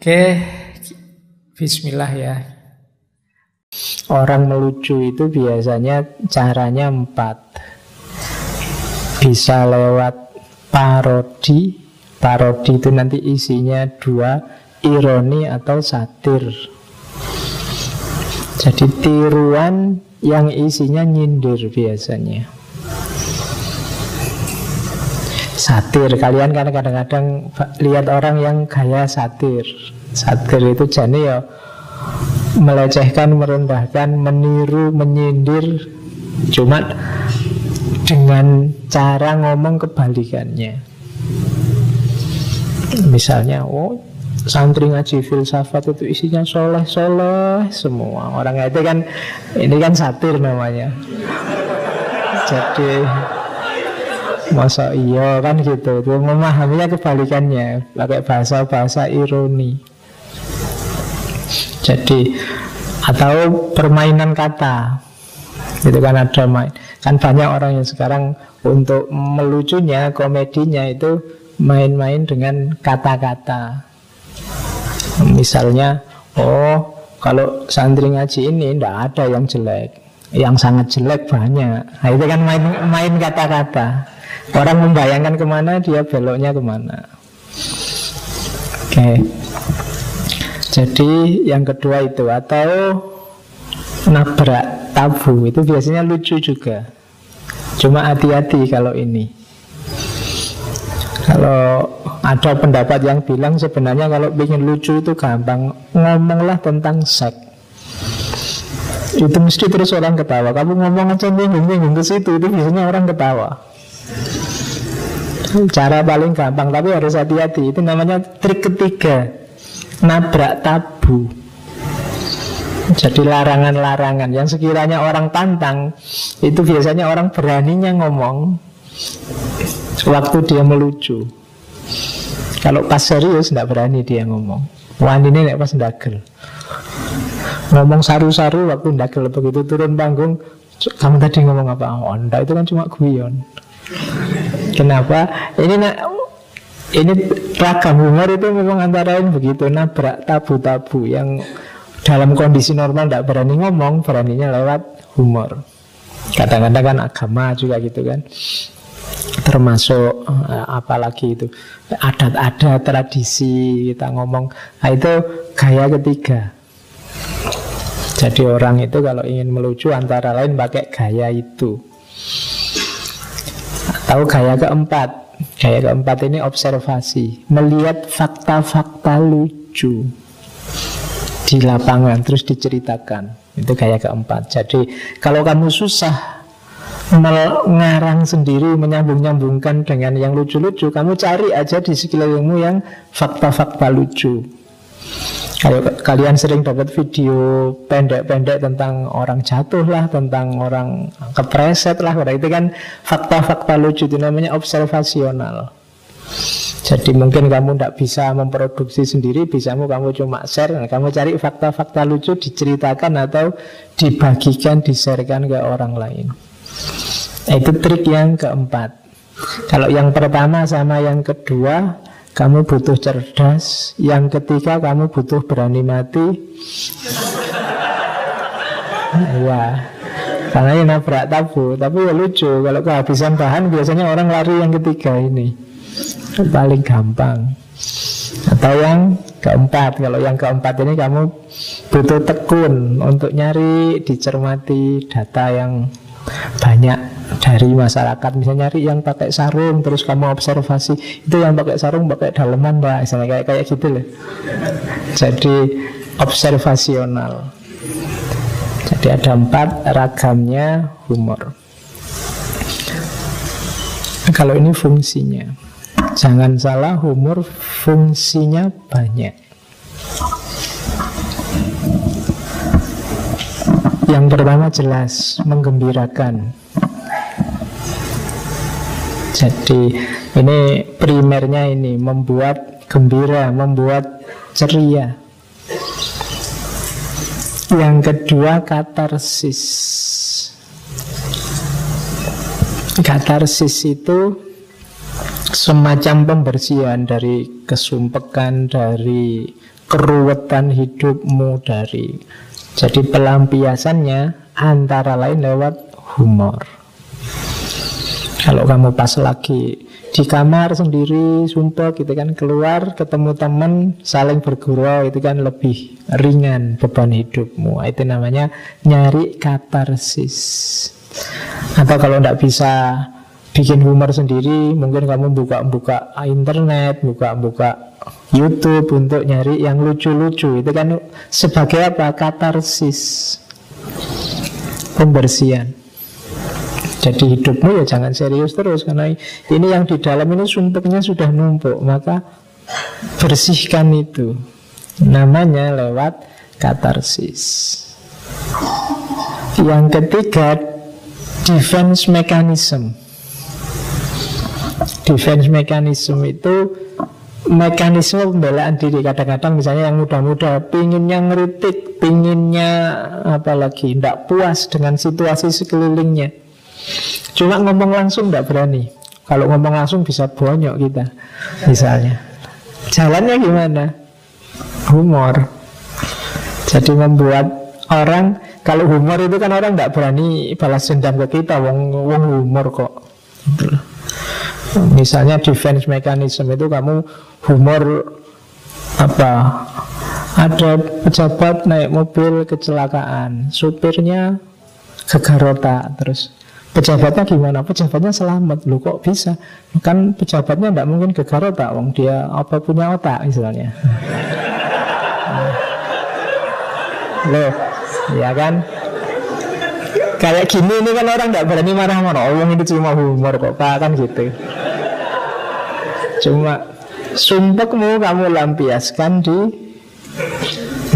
Oke, bismillah ya. Orang melucu itu biasanya caranya 4. Bisa lewat parodi. Parodi itu nanti isinya 2, ironi atau satir. Jadi tiruan yang isinya nyindir biasanya. Satir, kalian kan kadang-kadang lihat orang yang gaya satir. Satir itu jane ya melecehkan, merendahkan, meniru, menyindir, cuma dengan cara ngomong kebalikannya. Misalnya, santri ngaji filsafat itu isinya soleh-soleh semua. Orang itu kan, ini kan satir namanya. Jadi masa iya kan gitu. Itu memahaminya kebalikannya, pakai bahasa-bahasa ironi. Jadi atau permainan kata. Itu kan ada kan banyak orang yang sekarang untuk melucunya, komedinya itu main-main dengan kata-kata. Misalnya, kalau santri ngaji ini tidak ada yang jelek, yang sangat jelek banyak. Nah, itu kan main kata-kata. Orang membayangkan kemana, dia beloknya kemana. Oke. Jadi yang kedua itu, atau nabrak tabu, itu biasanya lucu juga. Cuma hati-hati kalau ini. Kalau ada pendapat yang bilang sebenarnya kalau ingin lucu itu gampang, ngomonglah tentang seks. Itu mesti terus orang ketawa. Kamu ngomong aja nyinggung-nyinggung ke situ, itu biasanya orang ketawa. Cara paling gampang, tapi harus hati-hati. Itu namanya trik ketiga, nabrak tabu. Jadi larangan-larangan yang sekiranya orang tantang, itu biasanya orang beraninya ngomong waktu dia melucu. Kalau pas serius tidak berani dia ngomong. Wani ini pas ndagel, ngomong saru-saru waktu ndagel, begitu turun panggung, kamu tadi ngomong apa? Enggak, itu kan cuma guyon. Kenapa? Ini ragam humor itu memang antara lain begitu, nabrak tabu-tabu yang dalam kondisi normal tidak berani ngomong, beraninya lewat humor. Kadang-kadang kan agama juga gitu kan. Termasuk apalagi itu adat-adat, tradisi kita ngomong. Nah, itu gaya ketiga. Jadi orang itu kalau ingin melucu antara lain pakai gaya itu. Atau gaya keempat. Gaya keempat ini observasi, melihat fakta-fakta lucu di lapangan terus diceritakan. Itu gaya keempat. Jadi kalau kamu susah mengarang sendiri, menyambung-nyambungkan dengan yang lucu-lucu, kamu cari aja di sekelilingmu yang fakta-fakta lucu. Kalau kalian sering dapat video pendek-pendek tentang orang jatuh lah, tentang orang kepreset lah, itu kan fakta-fakta lucu, itu namanya observasional. Jadi mungkin kamu tidak bisa memproduksi sendiri, bisamu kamu cuma share. Nah, kamu cari fakta-fakta lucu, diceritakan atau dibagikan, di-sharekan ke orang lain. Nah, itu trik yang keempat. Kalau yang pertama sama yang kedua, kamu butuh cerdas. Yang ketiga, kamu butuh berani mati. Ya, karena ini nabrak tabu. Tapi ya lucu, kalau kehabisan bahan biasanya orang lari yang ketiga ini, paling gampang. Atau yang keempat. Kalau yang keempat ini kamu butuh tekun untuk nyari, dicermati data yang banyak dari masyarakat. Misalnya nyari yang pakai sarung, terus kamu observasi, itu yang pakai sarung pakai daleman mbak, misalnya kayak gitu loh. Jadi observasional. Jadi ada 4 ragamnya humor. Kalau ini fungsinya, jangan salah, humor fungsinya banyak. Yang pertama jelas, menggembirakan. Jadi ini primernya ini, membuat gembira, membuat ceria. Yang kedua katarsis. Katarsis itu semacam pembersihan dari kesumpekan, dari keruwetan hidupmu dari. Jadi pelampiasannya antara lain lewat humor. Kalau kamu pas lagi di kamar sendiri, sumpah gitu kan, keluar ketemu teman, saling bergurau, itu kan lebih ringan beban hidupmu. Itu namanya nyari katarsis. Atau kalau tidak bisa bikin humor sendiri, mungkin kamu buka-buka internet, buka-buka YouTube untuk nyari yang lucu-lucu. Itu kan sebagai apa? Katarsis, pembersihan. Jadi hidupmu ya jangan serius terus, karena ini yang di dalam ini sumpeknya sudah numpuk. Maka bersihkan itu. Namanya lewat katarsis. Yang ketiga, defense mechanism. Defense mechanism itu mekanisme pembelaan diri. Kadang-kadang misalnya yang muda-muda pinginnya ngeritik, pinginnya apalagi tidak puas dengan situasi sekelilingnya, cuma ngomong langsung tidak berani. Kalau ngomong langsung bisa bonyok kita. Misalnya jalannya gimana? Humor. Jadi membuat orang, kalau humor itu kan orang tidak berani balas dendam ke kita, wong humor kok. Misalnya defense mechanism itu kamu humor apa? Ada pejabat naik mobil kecelakaan, supirnya kegarota, terus pejabatnya gimana? Pejabatnya selamat. Loh kok bisa? Kan pejabatnya tidak mungkin kegarota, wong dia apa punya otak misalnya. Loh, ya kan? Kayak gini ini kan orang tidak berani marah-marah. Oh, itu cuma humor kok, Pak, kan gitu. Cuma sumpekmu kamu lampiaskan di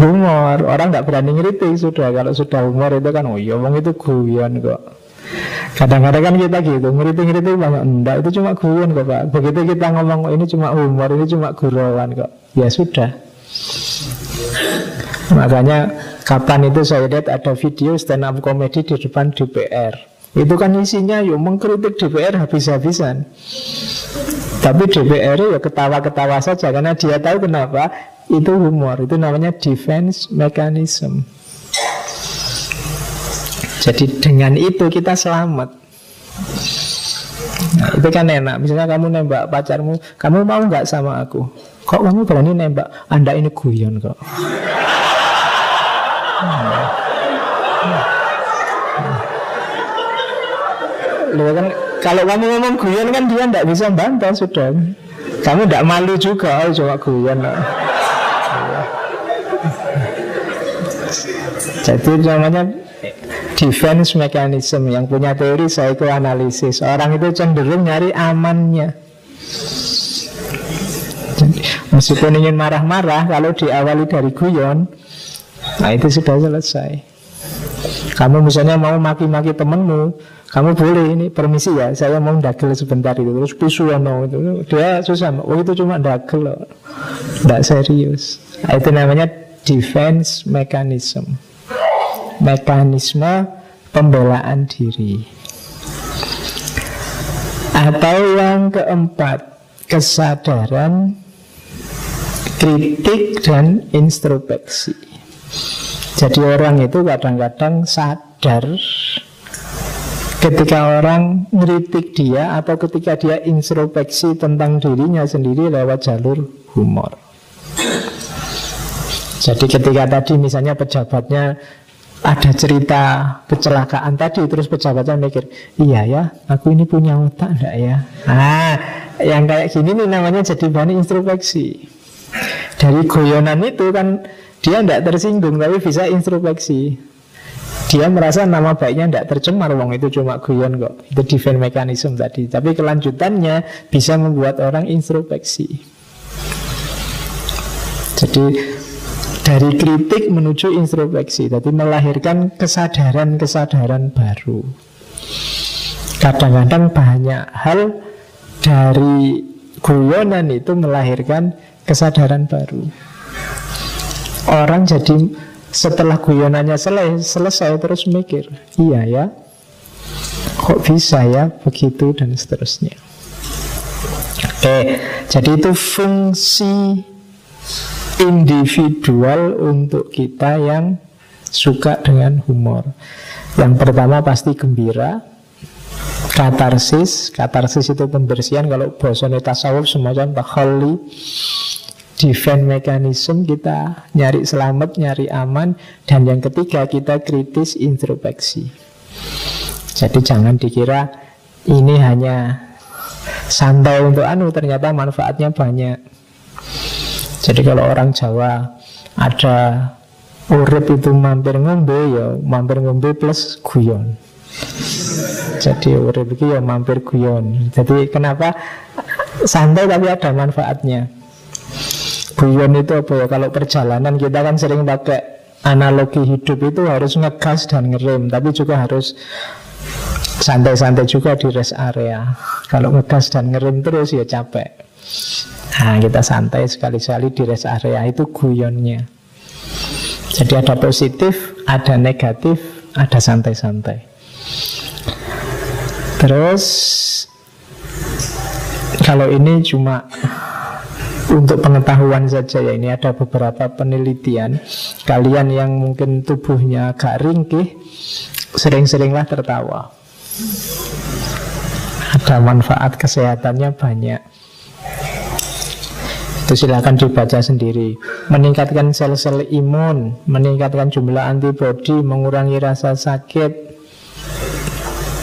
humor. Orang tidak berani ngeritik sudah. Kalau sudah humor itu kan, oh iya, wong itu guyon kok. Kadang-kadang kan kita gitu, ngeritik-ngeritik banyak. Enggak, itu cuma guyon kok, Pak. Begitu kita ngomong, oh, ini cuma humor, ini cuma gurauan kok. Ya sudah. Makanya kapan itu saya lihat ada video stand up comedy di depan DPR. Itu kan isinya yuk mengkritik DPR habis-habisan. Tapi DPR ya ketawa-ketawa saja, karena dia tahu kenapa. Itu humor, itu namanya defense mechanism. Jadi dengan itu kita selamat. Nah, itu kan enak. Misalnya kamu nembak pacarmu, kamu mau nggak sama aku? Kok kamu berani nembak? Anda ini guyon kok. Loh kan, kalau kamu ngomong guyon kan dia tidak bisa bantah sudah. Kamu tidak malu juga, oh cuma guyon. Jadi namanya defense mechanism. Yang punya teori psikoanalisis, orang itu cenderung nyari amannya. Jadi, meskipun ingin marah-marah, kalau diawali dari guyon, nah itu sudah selesai. Kamu misalnya mau maki-maki temenmu, kamu boleh, ini permisi ya, saya mau dagel sebentar itu. Terus pisuano itu, dia susah, oh itu cuma dagel loh, tidak serius. Nah, itu namanya defense mechanism. Mekanisme pembelaan diri. Atau yang keempat, kesadaran kritik dan introspeksi. Jadi orang itu kadang-kadang sadar ketika orang ngeritik dia, atau ketika dia introspeksi tentang dirinya sendiri lewat jalur humor. Jadi ketika tadi misalnya pejabatnya ada cerita kecelakaan tadi, terus pejabatnya mikir, iya ya, aku ini punya otak enggak ya? Nah, yang kayak gini nih namanya jadi bahan introspeksi. Dari goyonan itu kan dia tidak tersinggung, tapi bisa introspeksi. Dia merasa nama baiknya tidak tercemar, wong itu cuma guyon kok. Itu defense mechanism tadi. Tapi kelanjutannya bisa membuat orang introspeksi. Jadi dari kritik menuju introspeksi, jadi melahirkan kesadaran-kesadaran baru. Kadang-kadang banyak hal dari guyonan itu melahirkan kesadaran baru. Orang jadi setelah guyonannya selesai terus mikir, iya ya, kok bisa ya begitu, dan seterusnya. Oke, jadi itu fungsi individual untuk kita yang suka dengan humor. Yang pertama pasti gembira, katarsis. Katarsis itu pembersihan. Kalau bahasanya tasawuf semacam tahalli, defense mechanism, kita nyari selamat, nyari aman. Dan yang ketiga kita kritis, introspeksi. Jadi jangan dikira ini hanya santai untuk ternyata manfaatnya banyak. Jadi kalau orang Jawa ada urip itu mampir ngombe, ya mampir ngombe plus guyon. Jadi urip itu ya mampir guyon. Jadi kenapa santai tapi ada manfaatnya. Guyon itu apa ya? Kalau perjalanan kita kan sering pakai analogi hidup itu harus ngegas dan ngerem, tapi juga harus santai-santai juga di rest area. Kalau ngegas dan ngerem terus ya capek. Nah, kita santai sekali-sekali di rest area, itu guyonnya. Jadi ada positif, ada negatif, ada santai-santai. Terus kalau ini cuma untuk pengetahuan saja ya, ini ada beberapa penelitian. Kalian yang mungkin tubuhnya agak ringkih, sering-seringlah tertawa. Ada manfaat kesehatannya banyak. Itu silakan dibaca sendiri. Meningkatkan sel-sel imun, meningkatkan jumlah antibodi, mengurangi rasa sakit,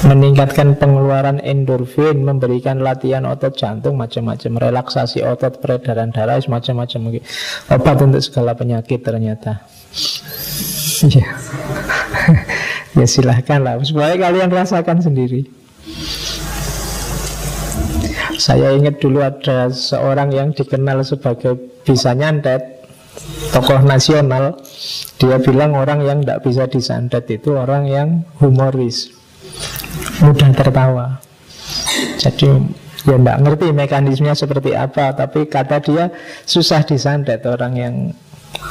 meningkatkan pengeluaran endorfin, memberikan latihan otot jantung, macam-macam, relaksasi otot, peredaran darah, macam-macam. Obat untuk segala penyakit ternyata. Ya, ya silahkan lah, supaya kalian rasakan sendiri. Saya ingat dulu ada seorang yang dikenal sebagai bisa nyantet, tokoh nasional. Dia bilang orang yang tidak bisa disantet itu orang yang humoris, mudah tertawa. Jadi ya tidak ngerti mekanismenya seperti apa, tapi kata dia susah disantet. Orang yang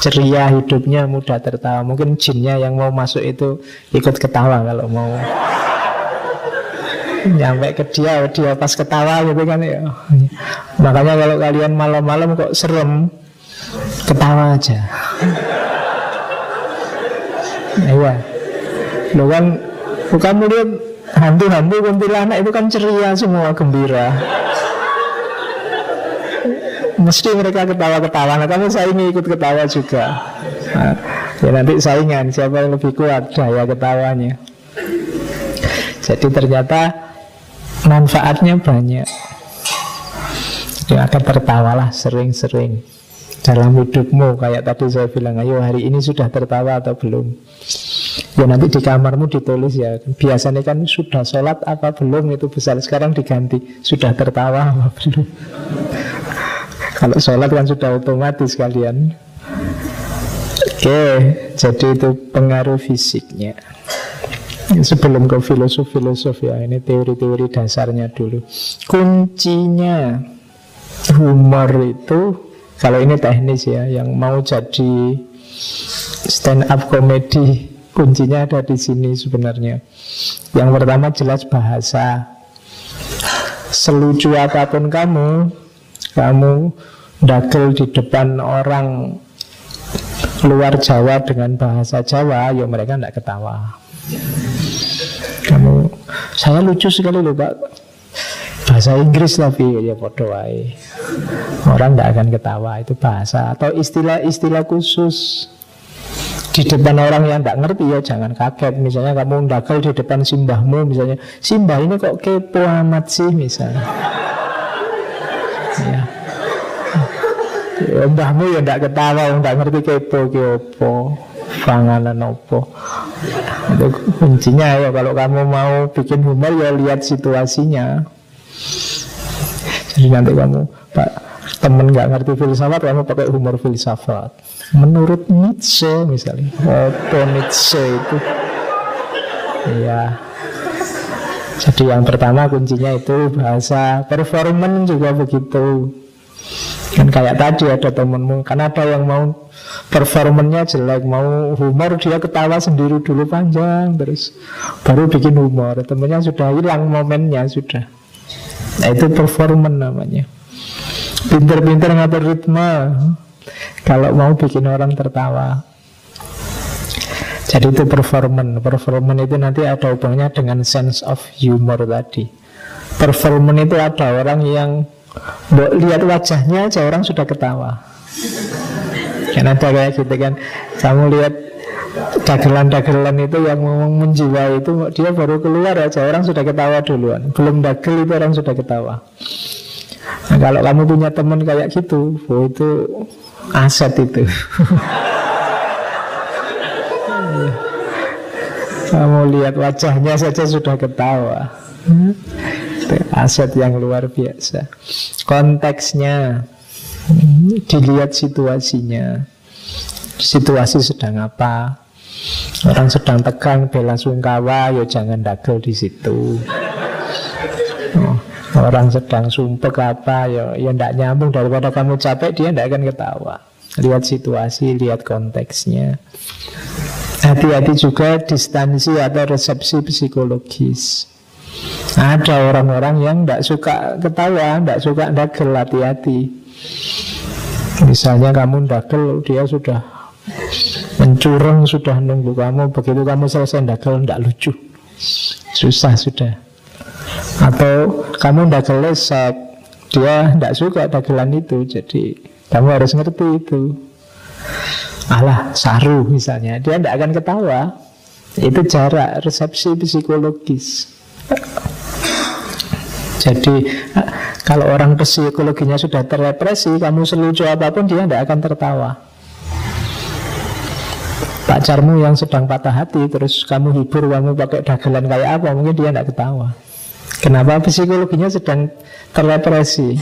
ceria hidupnya, mudah tertawa. Mungkin jinnya yang mau masuk itu ikut ketawa kalau mau nyampe ke dia pas ketawa gitu kan ya. Makanya kalau kalian malam-malam kok serem, ketawa aja. Iya. Lo kan bukan lihat hantu-hantu kuntilanak itu kan ceria semua, gembira. Mesti mereka ketawa-ketawa. Nah, kamu saingi ikut ketawa juga. Nah, ya nanti saingan siapa yang lebih kuat daya ketawanya. Jadi ternyata manfaatnya banyak. Ya akan tertawalah sering-sering dalam hidupmu. Kayak tadi saya bilang, ayo hari ini sudah tertawa atau belum. Ya nanti di kamarmu ditulis ya. Biasanya kan sudah sholat apa belum, itu besar. Sekarang diganti sudah tertawa apa belum. Kalau sholat kan sudah otomatis kalian. Oke, jadi itu pengaruh fisiknya. Sebelum ke filosof ya, ini teori-teori dasarnya dulu. Kuncinya humor itu, kalau ini teknis ya, yang mau jadi stand up comedy, kuncinya ada di sini sebenarnya. Yang pertama jelas bahasa. Selucu apapun kamu dagel di depan orang luar Jawa dengan bahasa Jawa, ya mereka tidak ketawa. Saya lucu sekali loh Pak, bahasa Inggris tapi ya podo wae. Orang tidak akan ketawa, itu bahasa. Atau istilah-istilah khusus di depan orang yang tidak ngerti ya jangan kaget. Misalnya kamu dagel di depan simbahmu, misalnya, simbah ini kok kepo amat sih misalnya. Ya. Mbahmu ya tidak ketawa, tidak ngerti kepo panganan opo. Itu kuncinya ya. Kalau kamu mau bikin humor ya lihat situasinya. Jadi nanti kamu Pak temen nggak ngerti filsafat, kamu pakai humor filsafat. Menurut Nietzsche misalnya, apa Nietzsche itu? Ya. Jadi yang pertama kuncinya itu bahasa. Performance juga begitu. Kan kayak tadi ada temenmu, kan ada yang mau performanya jelek, mau humor dia ketawa sendiri dulu panjang terus baru bikin humor. Temennya sudah hilang momennya sudah. Nah itu performance namanya. Pinter-pinter ngatur ritme. kalau mau bikin orang tertawa. Jadi itu performance. Performance itu nanti ada hubungannya dengan sense of humor tadi. Performance itu ada orang yang lihat wajahnya aja orang sudah ketawa. Kan ada kayak gitu kan. Kamu lihat dagelan-dagelan itu yang menjiwai itu, dia baru keluar aja orang sudah ketawa duluan. Belum dagel itu orang sudah ketawa. Nah, kalau kamu punya teman kayak gitu, oh itu aset itu. Kamu lihat wajahnya saja sudah ketawa. Itu aset yang luar biasa. Konteksnya, dilihat situasinya. Situasi sedang apa? Orang sedang tegang, bela sungkawa, ya jangan dagel di situ. Orang sedang sumpek apa, ya ndak nyambung, daripada kamu capek, dia ndak akan ketawa. Lihat situasi, lihat konteksnya. Hati-hati juga distansi atau resepsi psikologis. Ada orang-orang yang ndak suka ketawa, ndak suka dagel, hati-hati. Misalnya kamu dagel, dia sudah mencurang, sudah nunggu kamu. Begitu kamu selesai dagel, ndak lucu, susah sudah. Atau kamu dagel lesek, dia ndak suka dagelan itu. Jadi kamu harus ngerti itu. Alah, saru misalnya, dia ndak akan ketawa. Itu jarak resepsi psikologis. Jadi kalau orang psikologinya sudah terrepresi, kamu selucu apapun dia ndak akan tertawa. Pacarmu yang sedang patah hati, terus kamu hibur, kamu pakai dagelan kayak apa, mungkin dia tidak ketawa. Kenapa? Psikologinya sedang terrepresi.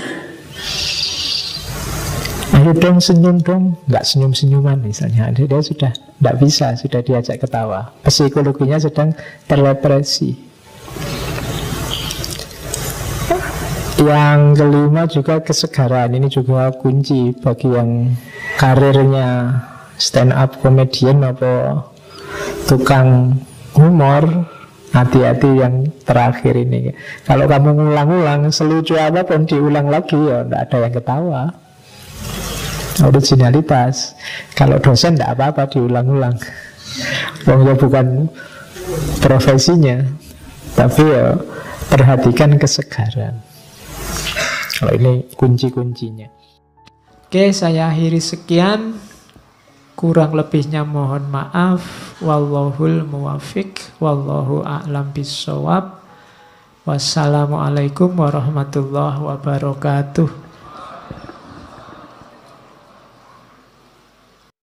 Ayo dong senyum dong, nggak senyum-senyuman misalnya, dia sudah tidak bisa, sudah diajak ketawa. Psikologinya sedang terrepresi. Yang kelima juga kesegaran. Ini juga kunci bagi yang karirnya stand up comedian atau tukang humor. Hati-hati yang terakhir ini. Kalau kamu ngulang-ulang, selucu apapun diulang lagi, ya tidak ada yang ketawa. Originalitas. Kalau dosen tidak apa-apa diulang-ulang. Ya bukan profesinya. Tapi ya perhatikan kesegaran. Kalau ini kunci-kuncinya. Oke, saya akhiri sekian. Kurang lebihnya mohon maaf. Wallahul muwafiq. Wallahu a'lam bishawab. Wassalamualaikum warahmatullahi wabarakatuh.